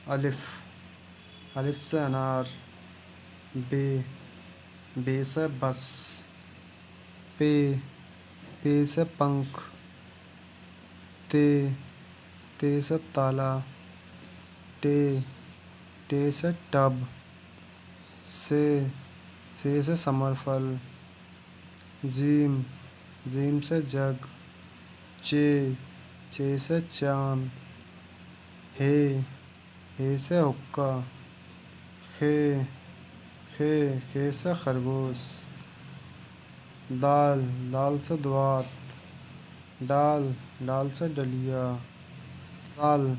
الف، الف سے انار. بے، بے سے بس. پے، پے سے پنکھ. تے، تے سے تالا. ٹے، ٹے سے ٹب. سے، سے ثمر پھل. زیم، زیم سے جگ. چے، چے سے چاند. ہے، ہے سے حقہ. خے، خے، خے سے خرگوش. دال، دال سے دوات. ڈال، ڈال سے ڈلیا. زال،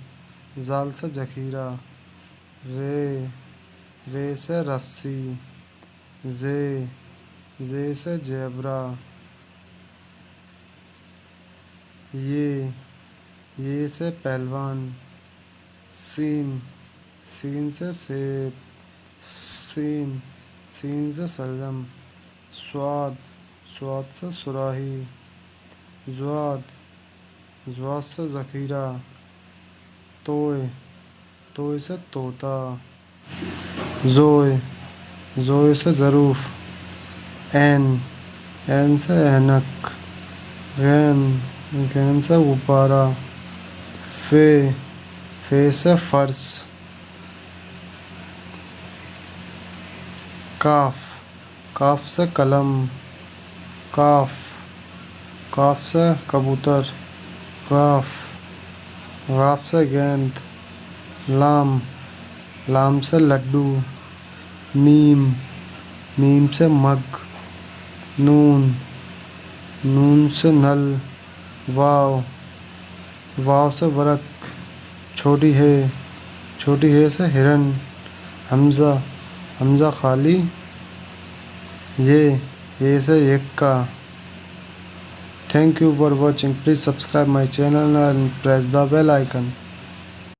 زال سے ذخیرہ. رے، رے سے رسی. زے، زے سے زیبرا. یہ سے پہلوان. سین، سین سے سیب. سین، سین سے شلجم. صاد، صاد سے صراحی. ضاد، ضاد سے ذخیرہ. توئے، توئے سے طوطا. زوئے، زوئے سے ظروف. عین، عین سے اینک. غین، غین سے غبارہ. فے، فے سے فرش. کاف، کاف سے قلم. کاف، کاف سے کبوتر. قاف، قاف سے گیند. لام، لام سے لڈو. میم، میم سے مگ. نون، نون سے نل. واو، واو سے ورق. چھوٹی ہے، چھوٹی ہے سے ہرن. حمزہ، حمزہ خالی. یہ سے یکا. Thank you for watching. Please subscribe my channel and press the bell icon.